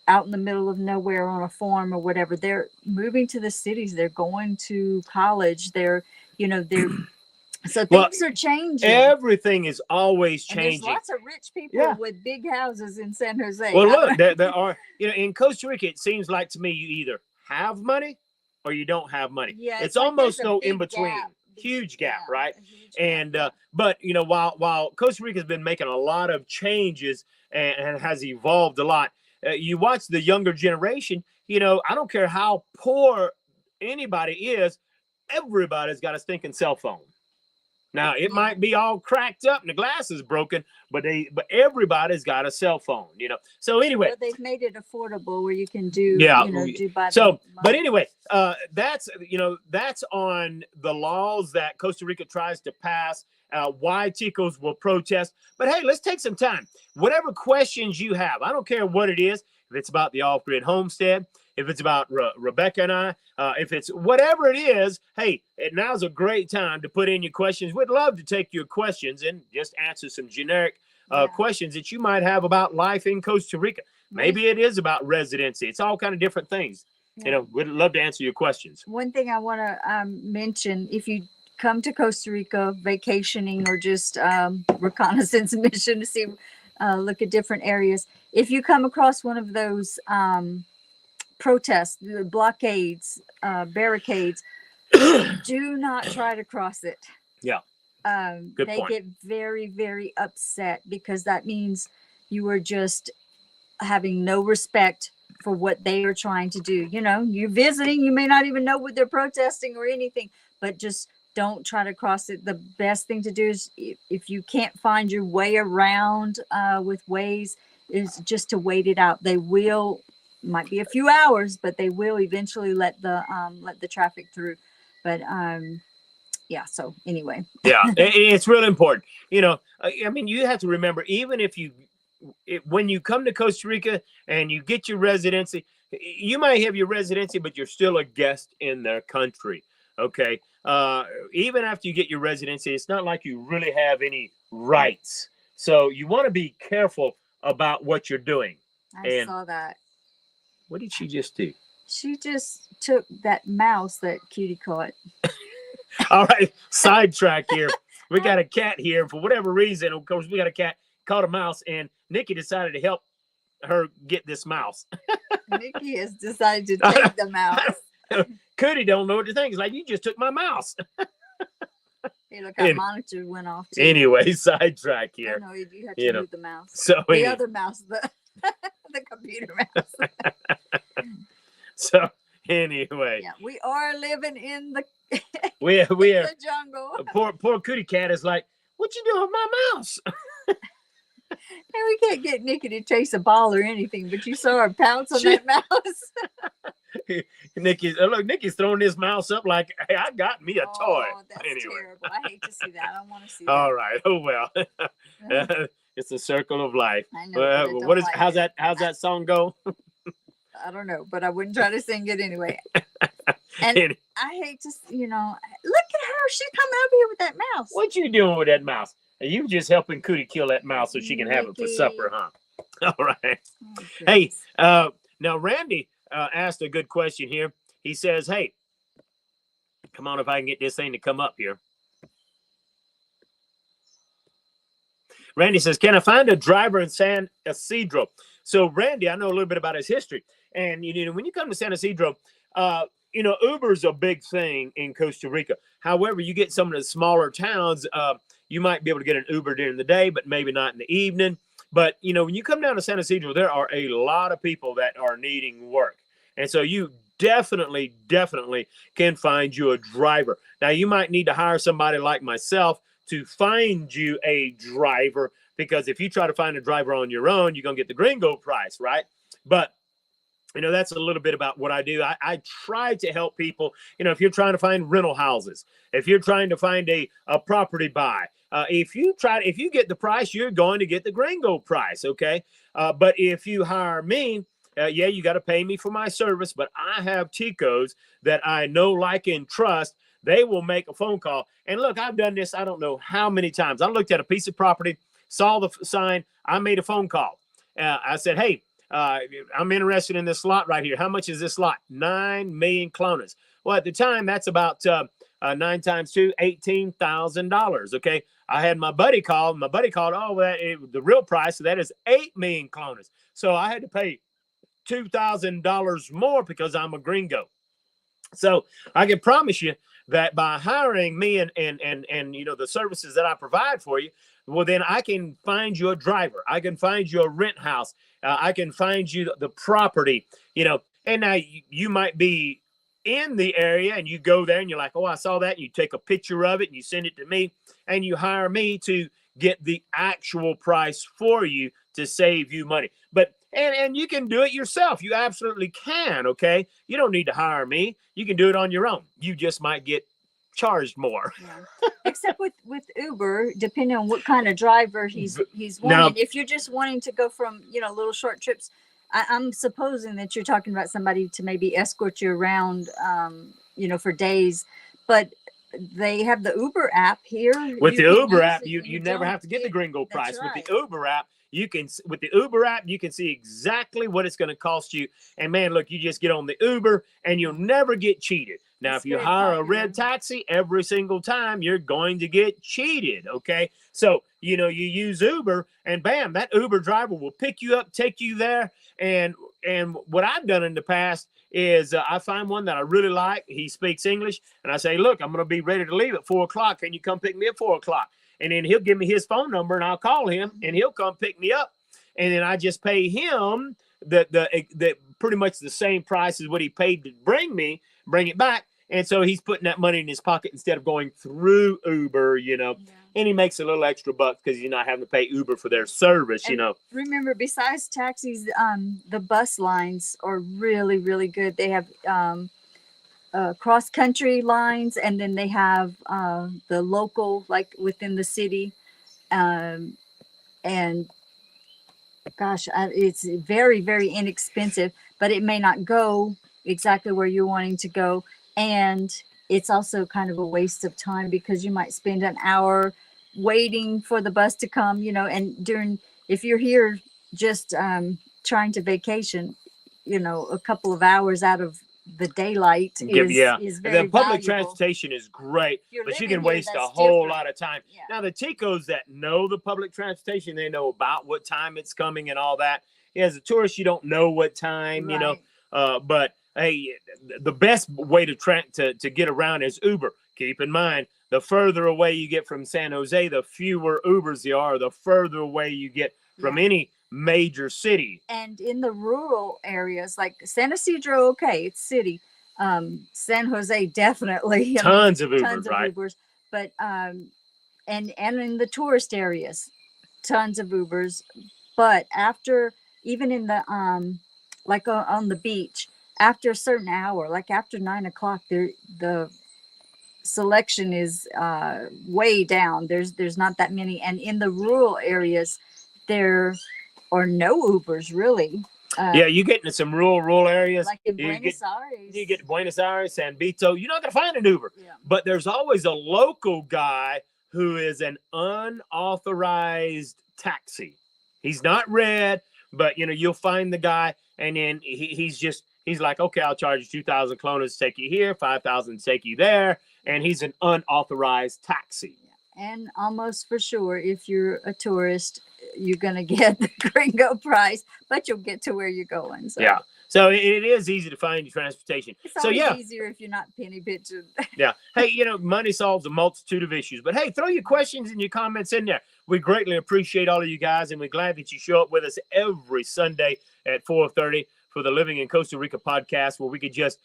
out in the middle of nowhere on a farm or whatever. They're moving to the cities. They're going to college. They're so Well, things are changing. Everything is always And there's changing. lots of rich people Yeah. with big houses in San Jose. Well, look, there are, in Costa Rica, it seems like to me you either have money or you don't have money. Yeah, it's like almost there's a no big in between. gap. Huge gap, Yeah, right? a huge And gap. but while Costa Rica's been making a lot of changes and has evolved a lot, you watch the younger generation. I don't care how poor anybody is, everybody's got a stinking cell phone. Now it might be all cracked up and the glass is broken, but everybody's got a cell phone. So anyway, Well, they've made it affordable where you can do Yeah. do by the so month. but anyway, that's on the laws that Costa Rica tries to pass. Why Ticos will protest. But hey, let's take some time. Whatever questions you have, I don't care what it is. If it's about the off-grid homestead, if it's about Rebecca and I, if it's whatever it is, hey, now's a great time to put in your questions. We'd love to take your questions and just answer some generic questions that you might have about life in Costa Rica. Maybe it is about residency. It's all kind of different things. Yeah. We'd love to answer your questions. One thing I want to mention, if you come to Costa Rica vacationing or just reconnaissance mission to see, look at different areas, if you come across one of those protests, blockades, barricades, do not try to cross it. Yeah. Good They point. get very, very upset because that means you are just having no respect for what they are trying to do. You're visiting, you may not even know what they're protesting or anything, but just don't try to cross it. The best thing to do is if you can't find your way around with ways, is just to wait it out. They will, might be a few hours, but they will eventually let the traffic through. But yeah, so anyway. Yeah, it's really important. I mean, you have to remember, even if when you come to Costa Rica and you get your residency, you might have your residency, but you're still a guest in their country. Okay. Even after you get your residency, it's not like you really have any rights. So you want to be careful about what you're doing. I saw that. What did she just do? She just took that mouse that Cutie caught. All right, sidetrack here. We got a cat here. For whatever reason, of course, we got a cat caught a mouse, and Nikki decided to help her get this mouse. Nikki has decided to take the mouse. Cootie don't know what to think. It's like, you just took my mouse. Hey, look, our monitor went off too. Anyway, sidetrack here. No, you have to move the mouse. So the other mouse, the computer mouse. So anyway, yeah, we are living in the we are the jungle. Poor Cootie cat is like, what you doing with my mouse? And we can't get Nikki to chase a ball or anything, but you saw her pounce on that mouse. Nikki's throwing this mouse up like, hey, I got me a toy. That's terrible. I hate to see that. I don't want to see that. All right. Oh well. It's a circle of life. I know. How's that song go? I don't know, but I wouldn't try to sing it anyway. And I hate to, look at her. She's coming up here with that mouse. What you doing with that mouse? You just helping Cootie kill that mouse so she can have it for supper, huh? All right. Oh, hey, now Randy asked a good question here. He says, hey, come on, if I can get this thing to come up here. Randy says, can I find a driver in San Isidro? So Randy, I know a little bit about his history. And, when you come to San Isidro, Uber is a big thing in Costa Rica. However, you get some of the smaller towns, you might be able to get an Uber during the day, but maybe not in the evening. But, you know, when you come down to San Ysidro, there are a lot of people that are needing work. And so you definitely can find you a driver. Now, you might need to hire somebody like myself to find you a driver, because if you try to find a driver on your own, you're going to get the gringo price, right? But you know, that's a little bit about what I do. I try to help people. You know, if you're trying to find rental houses, if you're trying to find a property buy, if you get the price, you're going to get the gringo price. Okay. But if you hire me, yeah, you got to pay me for my service, but I have Ticos that I know, like, and trust. They will make a phone call. And look, I've done this, I don't know how many times. I looked at a piece of property, saw the sign, I made a phone call. I said, hey, I'm interested in this lot right here. How much is this lot? 9 million clones. Well, at the time, that's about 9 times 2, $18,000. Okay. I had my buddy call. My buddy called, the real price of that is 8 million clones. So I had to pay $2,000 more because I'm a gringo. So I can promise you that by hiring me and you know, the services that I provide for you, well, then I can find you a driver. I can find you a rent house. I can find you the property, you know. And now you might be in the area and you go there and you're like, oh, I saw that. And you take a picture of it and you send it to me and you hire me to get the actual price for you to save you money. But and you can do it yourself. You absolutely can. Okay. You don't need to hire me. You can do it on your own. You just might get charged more. Yeah. Except with Uber, depending on what kind of driver he's wanting. Now, if you're just wanting to go from, you know, little short trips, I'm supposing that you're talking about somebody to maybe escort you around, you know, for days. But they have the Uber app here. With the Uber app, you never have to get the gringo price. Right. With the Uber app, you can see exactly what it's going to cost you. And man, look, you just get on the Uber and you'll never get cheated. Now, if you hire a red taxi, every single time you're going to get cheated. Okay. So, you know, you use Uber and bam, that Uber driver will pick you up, take you there. And what I've done in the past is I find one that I really like. He speaks English and I say, look, I'm going to be ready to leave at 4:00. Can you come pick me at 4:00? And then he'll give me his phone number and I'll call him and he'll come pick me up. And then I just pay him the pretty much the same price as what he paid to bring it back. And so he's putting that money in his pocket instead of going through Uber, you know. Yeah. And he makes a little extra bucks because he's not having to pay Uber for their service, and you know. Remember, besides taxis, the bus lines are really, really good. They have cross-country lines, and then they have the local, like within the city. And gosh, it's very, very inexpensive, but it may not go exactly where you're wanting to go. And it's also kind of a waste of time because you might spend an hour waiting for the bus to come, you know, and if you're here just trying to vacation, you know, a couple of hours out of the daylight is very the public valuable. Transportation is great, but you can waste a whole lot of time. Yeah. Now, the Ticos that know the public transportation, they know about what time it's coming and all that. As a tourist, you don't know what time, right. You know, but hey, the best way to get around is Uber. Keep in mind, the further away you get from San Jose, the fewer Ubers there are, the further away you get from any major city. And in the rural areas, like San Ysidro, okay, it's city. San Jose, definitely. Tons of Ubers. But, and in the tourist areas, tons of Ubers. But even in the, like on the beach, after a certain hour, like after 9:00, the selection is way down. There's not that many, and in the rural areas, there are no Ubers really. You get into some rural areas, like in Buenos Aires. You get to Buenos Aires, San Vito. You're not gonna find an Uber, but there's always a local guy who is an unauthorized taxi. He's not red, but you know you'll find the guy, and then he's like, okay, I'll charge you 2,000 clones to take you here, 5,000 to take you there. And he's an unauthorized taxi. And almost for sure, if you're a tourist, you're going to get the gringo price, but you'll get to where you're going. So. Yeah. So it is easy to find your transportation. It's always easier if you're not penny pinching. Yeah. Hey, you know, money solves a multitude of issues. But hey, throw your questions and your comments in there. We greatly appreciate all of you guys, and we're glad that you show up with us every Sunday at 4:30 for the Living in Costa Rica podcast, where we could just,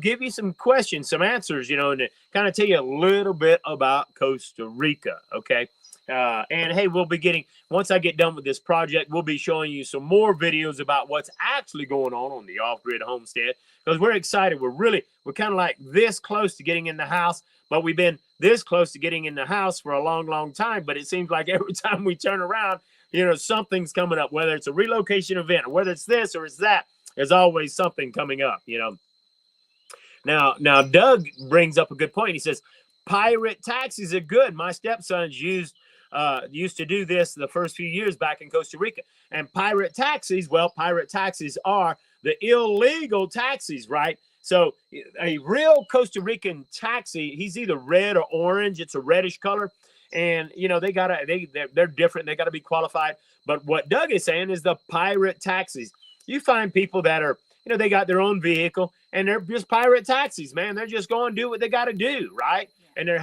give you some questions, some answers, and kind of tell you a little bit about Costa Rica. Okay. And hey, we'll be once I get done with this project, we'll be showing you some more videos about what's actually going on the off-grid homestead, because we're excited. We're kind of like this close to getting in the house, but we've been this close to getting in the house for a long, long time. But it seems like every time we turn around, something's coming up, whether it's a relocation event or whether it's this or it's that, there's always something coming up, Now Doug brings up a good point. He says, pirate taxis are good. My stepsons used to do this the first few years back in Costa Rica. And pirate taxis are the illegal taxis, right? So a real Costa Rican taxi, he's either red or orange. It's a reddish color. And, they're different. They got to be qualified. But what Doug is saying is the pirate taxis. You find people that are, they got their own vehicle and they're just pirate taxis, man. They're just going to do what they got to do, right? And they're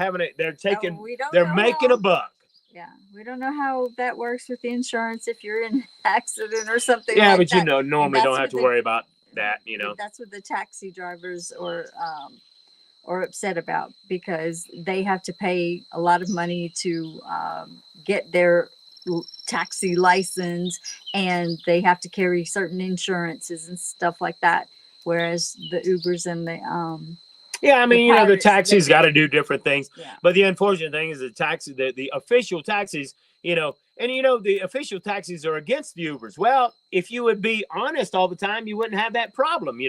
making a buck. Yeah, we don't know how that works with the insurance if you're in an accident or something. Yeah, like but that. normally don't have to worry about that. That's what the taxi drivers are upset about, because they have to pay a lot of money to get their taxi license, and they have to carry certain insurances and stuff like that. Whereas the Ubers and the the taxis got to do different things. Yeah. But the unfortunate thing is the official taxis, the official taxis are against the Ubers. Well, if you would be honest all the time, you wouldn't have that problem,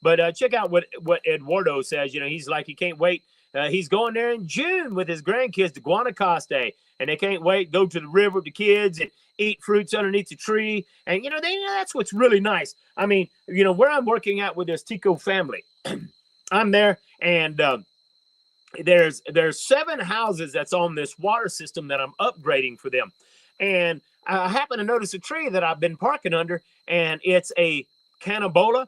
But check out what Eduardo says. He's like, he can't wait. He's going there in June with his grandkids to Guanacaste, and they can't wait. Go to the river with the kids and eat fruits underneath the tree. And, that's what's really nice. I mean, where I'm working out with this Tico family, I'm there, and there's 7 houses that's on this water system that I'm upgrading for them. And I happen to notice a tree that I've been parking under, and it's a canabola.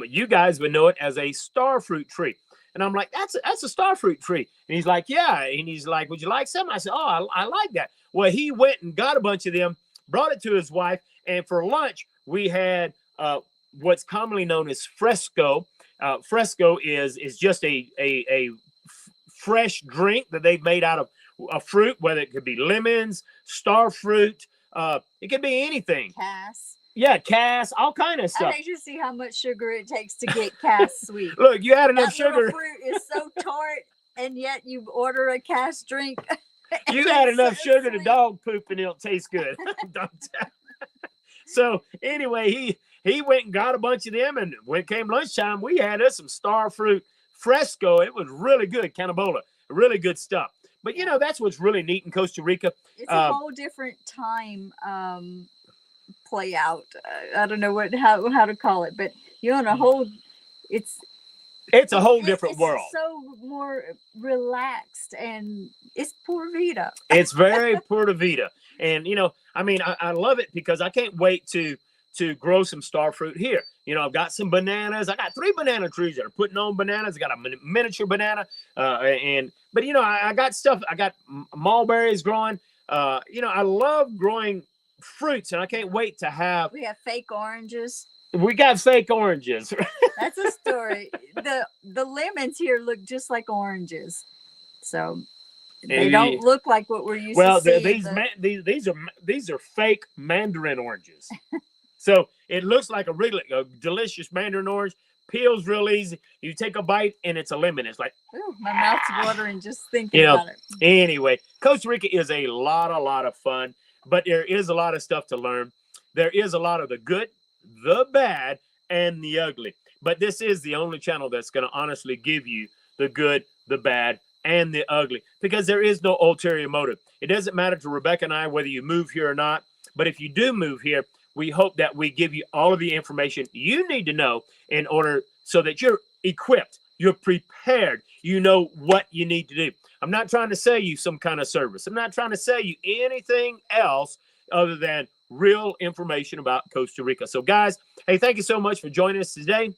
You guys would know it as a starfruit tree. And I'm like, that's a starfruit tree. And he's like, yeah. And he's like, would you like some? I said, oh, I like that. Well, he went and got a bunch of them, brought it to his wife. And for lunch, we had what's commonly known as fresco. Fresco is just a fresh drink that they've made out of a fruit, whether it could be lemons, star fruit. It could be anything. Cass. Yeah, Cass, all kind of stuff. I hate to see how much sugar it takes to get Cass sweet. Look, you had enough that sugar. Fruit is so tart, and yet you order a Cass drink. You had enough sugar to dog poop, and it'll taste good. So anyway, he went and got a bunch of them, and when it came lunchtime, we had us some star fruit fresco. It was really good, canabola, really good stuff. But that's what's really neat in Costa Rica. It's a whole different time play out. I don't know how to call it, but on a whole, it's a whole different world. So more relaxed, and it's pura vida. It's very pura vida, and I love it because I can't wait to grow some star fruit here. I've got some bananas. I got 3 banana trees that are putting on bananas. I got a miniature banana, but I got stuff. I got mulberries growing. I love growing fruits, and I can't wait to have. We have fake oranges. We got fake oranges. That's a story. The lemons here look just like oranges, so they don't look like what we're used to seeing. These are fake mandarin oranges. So it looks like a delicious mandarin orange. Peels real easy. You take a bite and it's a lemon. It's like, ooh, my mouth's watering just thinking about it. Anyway, Costa Rica is a lot of fun, but there is a lot of stuff to learn. There is a lot of the good, the bad, and the ugly. But this is the only channel that's going to honestly give you the good, the bad, and the ugly, because there is no ulterior motive. It doesn't matter to Rebecca and I whether you move here or not. But if you do move here, we hope that we give you all of the information you need to know in order so that you're equipped, you're prepared, you know what you need to do. I'm not trying to sell you some kind of service. I'm not trying to sell you anything else other than real information about Costa Rica. So guys, hey, thank you so much for joining us today.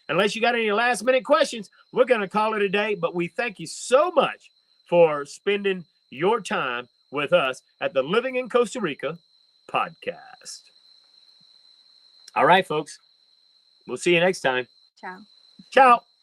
Unless you got any last minute questions, we're going to call it a day, but we thank you so much for spending your time with us at the Living in Costa Rica podcast. All right, folks. We'll see you next time. Ciao. Ciao.